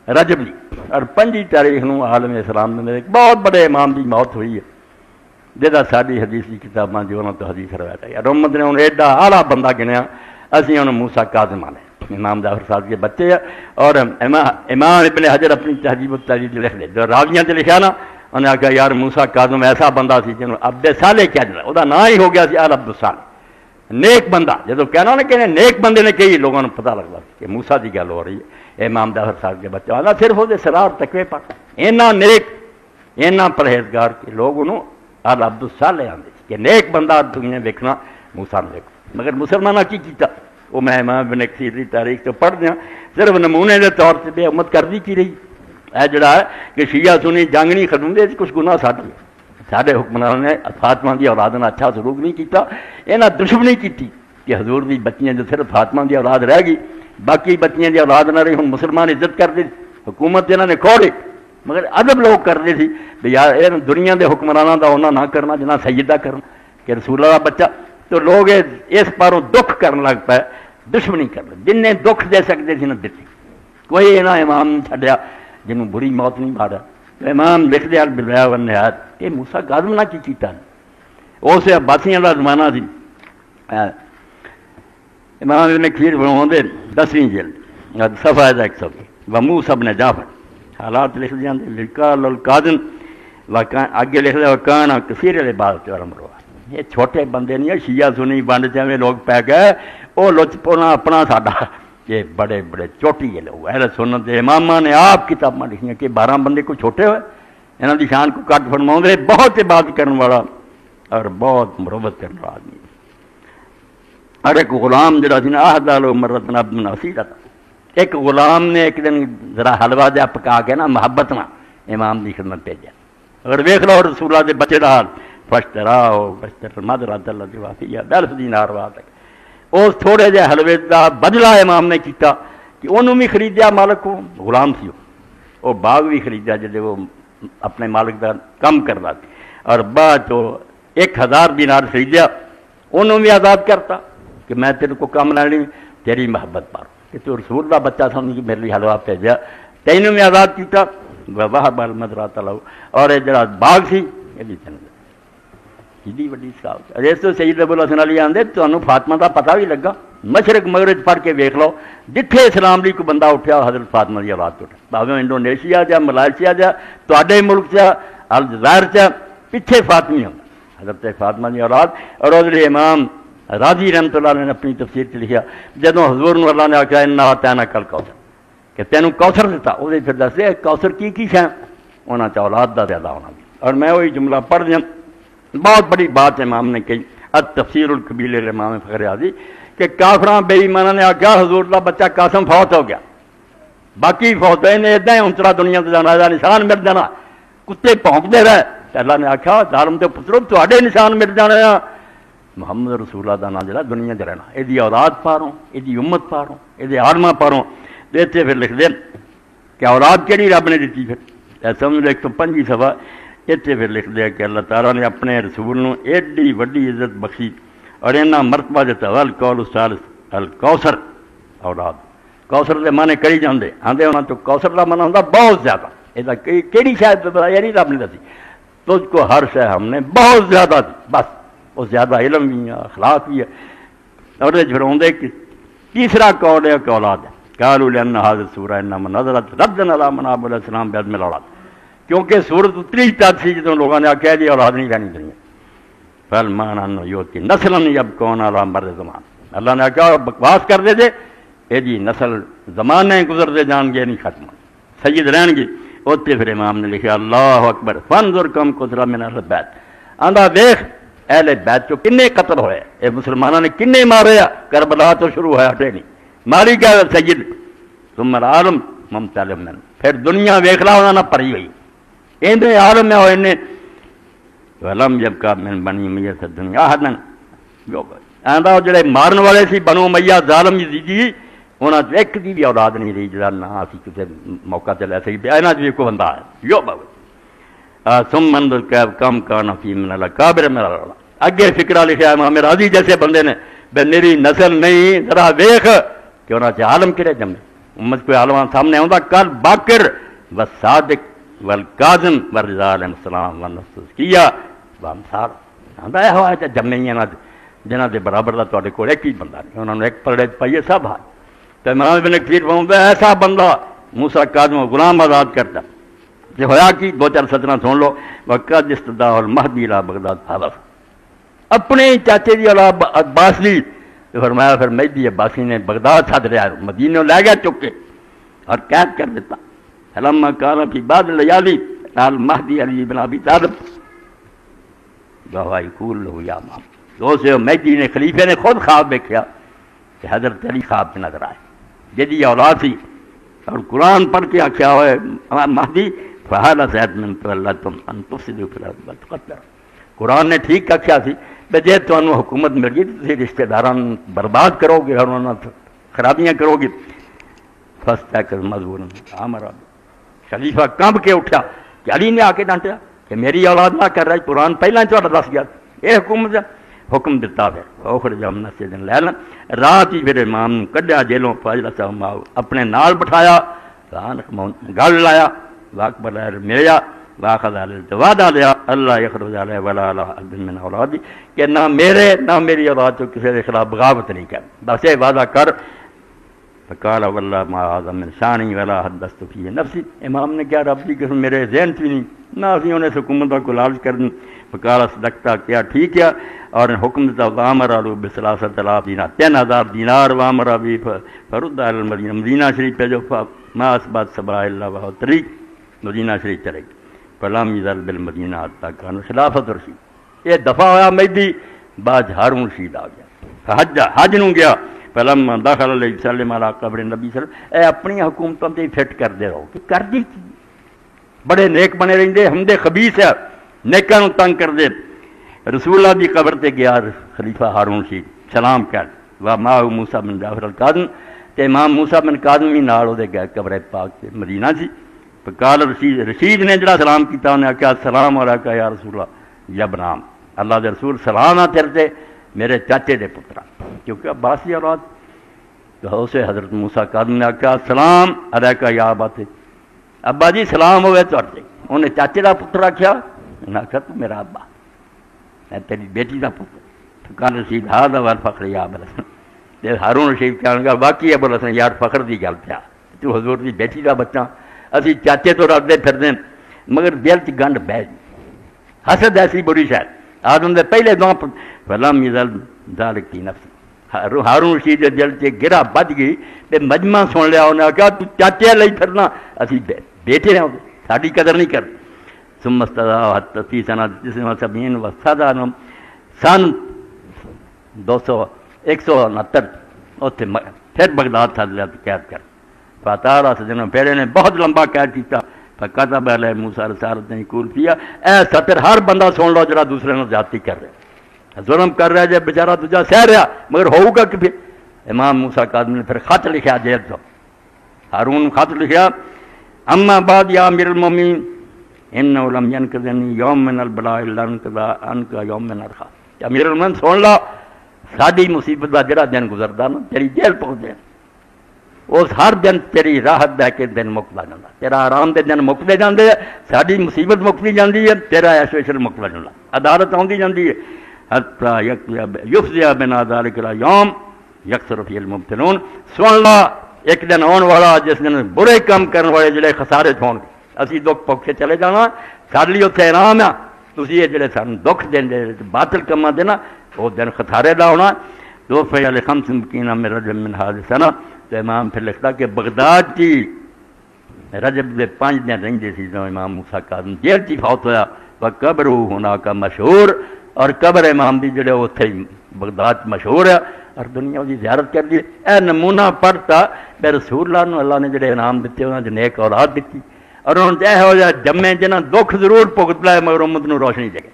رجبی اور 5 تاریخ نو عالم اسلام میں ایک بہت بڑے امام کی موت ہوئی ہے جہاں ساری حدیث کی کتاباں جو انہوں تو حدیث روایت ہے یار امت نے انہوں ایڈا اعلیٰ بندہ گنیا اسی انہوں موسیٰ کاظم آنے امام جعفر صاحب کے بچے ہیں اور امام ابن حجر اپنی تہذیب و تہذیب لکھ لے جو راویاں سے لکھا نا انہیں آخیا یار موسیٰ کاظم ایسا بندہ سی جنہوں عبد صالح کیا جاتا وہ نام ہی ہو گیا سی آل عبد الصالح نیک بندہ جب کہنا نا کہ نیک بندے نے کئی لوگوں نے پتہ لگتا کہ موسیٰ کی گل ہو رہی ہے امام جعفر صاحب کے بچے آنا صرف وہ سراہ اور تقوی پر اینا نیک اینا پرہیزگار کے لوگ انہوں آل عبد الصالح آتے کہ نیک بندہ دنیا دیکھنا موسیٰ نے دیکھو مگر مسلمانہ کی کیتا وہ میں امام ابن کثیر کی تاریخ تو پڑھ دیا صرف نمونے کے طور سے بے امت کر دی کی رہی ہے جڑا ہے کہ شیعہ سنی جنگ نہیں ختم دے کچھ گناہ ساڈے حکمران نے فاطمہ دی اولاد نے اچھا سلوک نہیں کیتا انہاں دشمنی کیتی کہ حضور دی بچیاں جو صرف فاطمہ دی اولاد رہ گئی باقی بچیاں دی اولاد نہ رہی ہن مسلمان عزت کرتے حکومت انہاں نے کھوڑی مگر ادب لوگ کرتے تھے بھی یار دنیا دے حکمرانوں کا انہاں نہ کرنا جنہ سیدہ کرنا کہ رسول اللہ بچہ تو لوگ اس پاروں دکھ کرنے لگ پائے دشمنی کر لیں جن نے دکھ دے سکتے تھے نہ دیتی کوئی انہاں امام نہیں چھڈیا جنہوں بری موت نہیں مارا امام لکھ دیا بالبدایہ والنہایہ یہ موسیٰ کاظم نہ کی کیتا اسے عباسیاں کا زمانہ سی امام ابن کثیر فرماندے 10ویں جلد صفحہ 100 وموسیٰ ابن جعفر حالات لکھ دیا لقال القاظم آگے لکھ دیا وکانا کثیر العبادت والامر یہ چھوٹے بندے نہیں شیعہ سنی بند چاہے لوگ پہ گئے وہ لچ پونا اپنا ساڈا یہ بڑے بڑے چوٹی کے لوگ اہل سنت امامہ نے آپ کتاباں لکھیاں کہ 12 بندے کو چھوٹے ہوئے انہوں کی شان کو کٹ فرماؤں دے بہت عبادت کرنے والا اور بہت مروت کرنے والا آدمی اور ایک غلام جڑا سی نا احدال مرتن عبد نصیرہ ایک غلام نے ایک دن ذرا حلوہ جا پکا کے نا محبت نہ امام کی خدمت بھیجا اگر ویکھ لو رسول اللہ دے بچے دا حال فاشتراہ فاشتر مدرات اللہ دی وافیہ 10 دینار تک اس تھوڑے جہے حلوے کا بدلہ امام نے کیتا کہ انہوں بھی خریدیا مالک کو غلام سی وہ باغ بھی خریدیا جب وہ اپنے مالک کا کم کرتا تھی اور بعد تو 1000 دینار خریدیا انہوں بھی آزاد کرتا کہ میں تیرے کو کم لینی تیری محبت پاروں کہ تو رسول کا بچہ سمجھ میرے لیے حلوہ بھیجا تینوں بھی آزاد کیتا واہ بال مدرات اللہ اور یہ جڑا باغ سی یہ بھی چل گیا جی وڈی صاحب اس تو سید ابو الحسن علی آندے تمہیں فاطمہ کا پتہ بھی لگا مشرق مغرب پڑھ کے ویکھ لو جتھے اسلام لی کوئی بندہ اٹھیا حضرت فاطمہ کی اولاد تو بھاویں انڈونیشیا جا ملائشیا جا تواڈے ملک چا الجزائر چا پیچھے فاطمی ہوں حضرت فاطمہ کی اولاد اور حضرت امام راضی رحمۃ اللہ نے اپنی تفسیر سے لکھا جدوں حضور نے اللہ نے آخیا انا اعطیناک الکوثر کہ تینوں کوثر دیتا وہ پھر دس دے کوثر کی شے انہاں چ اولاد دا زیادہ ہونا اور میں وہی جملہ پڑھ دیا بہت بڑی بات امام نے کہی التفسیر الکبیر امام فخر رازی کہ کافراں بے ایماناں نے آخیا حضور دا بچہ قاسم فوت ہو گیا باقی فوت ہوئے نے ادا ہی انترا دنیا سے جانا نشان مل جانا کتے پونکتے رہے اللہ نے آخیا ظالم تے پترو تواڈے نشان مل جانے محمد رسول اللہ دا نام جڑا دنیا چ رہنا یہ اولاد پاروں یہ امت پاروں یہ عالمہ پاروں تو اتنے پھر لکھ دیں کہ اولاد کہڑی رب نے دیتی پھر سمجھ 105 صفحہ اتنے پھر لکھ دیا کہ اللہ تعالیٰ نے اپنے رسول نو ایڈی وڈی عزت بخشی اور اینا مرتبہ دیتا القول الثالث الکوثر اولاد کوثر کے معنی کری جاندے آندے انہاں تو کوثر کا معنی ہوندا بہت زیادہ یہ کہڑی شاید یہ نہیں رب نے دسی تجھ کو ہر شے ہم نے بہت زیادہ دی بس وہ زیادہ علم بھی ہے اخلاق بھی ہے اور جھڑوندے کہ تیسرا قول ہے کہ اولاد ہے قالوا لأن هذه السورة انما نزلت ردا على من عبد الاسلام بعدم الاولاد کیونکہ سورت اتری تک سی جدوں لوگوں نے آخیا جی اولاد نہیں رہنی دنیا فالمان ان یوتی نسلا یبکون علی مر زمان اللہ نے آخیا بکواس کر دے دے یہ جی نسل زمانے گزرتے جان گے نہیں ختم سید رہن گے اتنے پھر امام نے لکھا اللہ اکبر فانظر کم قتل من اہل بیت آندا دیکھ اہل بیت چو کنے قتل ہوئے اے مسلمانوں نے کنے مارے کربلا تو شروع ہوا ہٹے نہیں ماری کیا سید ثم العالم ممتلئ من پھر دنیا ویکھ لا انہاں نہ پری ہوئی اندر عالم میں ہوئے ولم یبقى من بنی امیہ دنیا احدن آندا جڑے مارن والے سی بنو امیہ ظالم جی انہاں چ ایک دی بھی اولاد نہیں رہی جڑا نہ اسی کسے موقع تے لے سکدے انہاں چ کوئی بندہ ہے یو بابا ثم انظر کم کان فی من الاکابر من اگے فکرہ لکھا امام راضی جیسے بندے نے بے میری نسل نہیں ذرا دیکھ کہ انہاں چ عالم کہڑے جمے امت کوئی عالمان سامنے آتا کل باقر و صادق والکاظم ورضا علیہ السلام والنفس کیا وامثال آندا ہے ہوا ہے جمے ہی جنہاں دے برابر دا تواڈے کول ایک ہی بندہ نہیں انہوں نے ایک پلڑے پائیے سب ہاتھ تو امام ابن کثیر فرماتا ہے ایسا بندہ موسیٰ کاظم غلام آزاد کرتا کہ ہویا کی دو چار سطریں سن لو وقت استدعاء المہدی الى بغداد حلف اپنے چاچے دی اولاد عباس دی فرمایا پھر مہدی عباسی نے بغداد سد رہا مدینہ لے گیا چک کے اور قید کر دیتا فلما کان فی بعض لیالی المہدی علی بن ابی طالب وہو یقول له یا امام دوسرے مہدی نے خلیفے نے خود خواب دیکھا کہ حضرت علی خواب میں نظر آئے جدی اولاد تھی اور قرآن پڑھ کے آخیا ہوئے مہدی فہذا زید من تولتم ان تفسدوا فی الارض وتقتلوا قرآن نے ٹھیک آخیا سی کہ جے تمہیں حکومت مل گئی تو تسی رشتہ داران برباد کرو گے اور انہوں نے خرابیاں کرو گے فاستیقظ مذعورا امر خلیفہ کانپ کے اٹھا کہ علی نے آ کے ڈانٹا کہ میری اولاد نہ کر رہی قرآن پہلے تھوڑا دس گیا یہ حکومت حکم دیتا پھر اخرج من مسجد لیلا رات ہی پھر امام کڈیا جیلوں فاجلس معه اپنے نال بٹھایا گل لایا واکبر میرا واخذ وعدہ لیا اللہ یخرج علیہ ولا علی حد من اولادی کہ نہ میرے نہ میری اولاد تو کسی کے خلاف بغاوت نہیں کر بس یہ وعدہ کر فقال والله ما هذا من شانی ولا حدثت فيه نفسی امام نے کیا رب کی قسم میرے ذہن سے نہیں نہ اسی انہیں حکومت کو لالچ کر دیں فقال صدقتا کیا ٹھیک ہے اور حکم دیتا وامر علو بثلاثۃ آلاف دینار 3000 دینار وامر ابی فرد علی المدینہ مدینہ شریف پہ جو ما اثبات سبا الا وهو طریق مدینہ شریف چلے گی فلم یزل بالمدینہ حتی کان خلافت رشید یہ دفعہ ہوا مہدی بعد ہارون رشید آ گیا حج نو گیا فلم داخل علیہ وسلم علی قبر نبی صلی اللہ علیہ وسلم اے اپنی حکومتوں تے فٹ کردے رہو کہ کر دی بڑے نیک بنے رہندے حمدے خبیث ہے نیکاں نو تنگ کر دے رسول اللہ دی قبر تے گیا خلیفہ ہارون رشید سلام کر وا ما موسیٰ بن جعفر القاظم تے امام موسیٰ بن قاظم ہی نال دے گئے قبر پاک تے مدینہ سی فقال رشید نے جڑا سلام کیتا انہیں کہا السلام علیکہ یا رسول اللہ یا بنام اللہ دے رسول سلام آ تیرے تے میرے چاچے دے پترا کیونکہ عباسی اولاد تو اسے حضرت موسیٰ قاظم نے کہا السلام علیکہ یا ابا ابا جی سلام ہوئے تھوڑے انہیں چاچے دا پتر آخیا انہیں آخیا تو میرا ابا میں تیری بیٹی دا پتر فقال رشید ھذا والفخر یا ابا الحسن ہارون رشید کہنے لگا واقعی ابو الحسن یار فخر دی گل پیا تو حضور دی بیٹی دا بچہ اسی چاچے تو رکھتے پھر دیں مگر دل چ گنڈ بہ جی حسد ایسی بری شاید آدم دے پہلے دو فلم یزل ذالک فی نفسی ہارون رشید دے دل چ گرا بج گئی تے مجمع سن لیا انہیں کہا تو چاچے لئی پھرنا اسی بیٹے ہیں ساری قدر نہیں کر ثم استدعا حتی فی سنہ 79 وسطا سن 169 اتنے پھر بغداد تھا قید کر فاتارا سجنوں پیرے نے بہت لمبا قید کیتا فکتب علیہ موسیٰ رسالت نے قول کیا اے سطر ہر بندہ سن لو جڑا دوسرے نے زیادتی کر رہا ظلم کر رہا ہے جب بیچارہ تجھا سہ رہا مگر ہوگا کہ پھر امام موسیٰ قاظم نے پھر خط لکھا جیل تو ہارون خط لکھا اما بعد یا امیر المومنین انہو لم ینقذنی یوم من البلاء الا انقضا عنک یوم من الخوف امیر المومنین سن لو ساری مصیبت دا جڑا دن گزردا نا تیری جیل پہنچ جائے اس ہر دن تیری راحت دے کے دن مکتا جاتا تیرا آرام دے دن مکتے جاندے ساری مصیبت مکتی جاندی ہے تیرا ایشویشن مکتا جاتا عدالت آندی جاندی ہے حتی یفضی بنا ذالک الیوم یکثر فی المبتلون سن لا ایک دن آن والا جس دن برے کام کرنے والے جڑے خسارے ہون گے اسی دکھ پوکھے چلے جانا سارے لیے اتنے انعام ہے تسی یہ جڑے سانوں دکھ دے باطل کما دینا وہ دن خسارے دا ہونا دو فیال خمس مکینہ میں رجب من حاضر سنہ تو امام پھر لکھتا کہ بغداد کی رجب دے 5 دن رہندے سی جو امام موسیٰ قاظم جیل چی فوت ہویا وہ قبر ہونا کا مشہور اور قبر امام دی جڑے اتھے بغداد مشہور ہے اور دنیا دی زیارت کر دی اے نمونہ پڑھتا بے رسول اللہ نے اللہ نے جڑے انعام دیتے انہوں نے نیک اولاد دیتی اور انہوں نے اے ہو جائے جمے جنہ دکھ ضرور پگت لائے مگر امت نو روشنی جگہ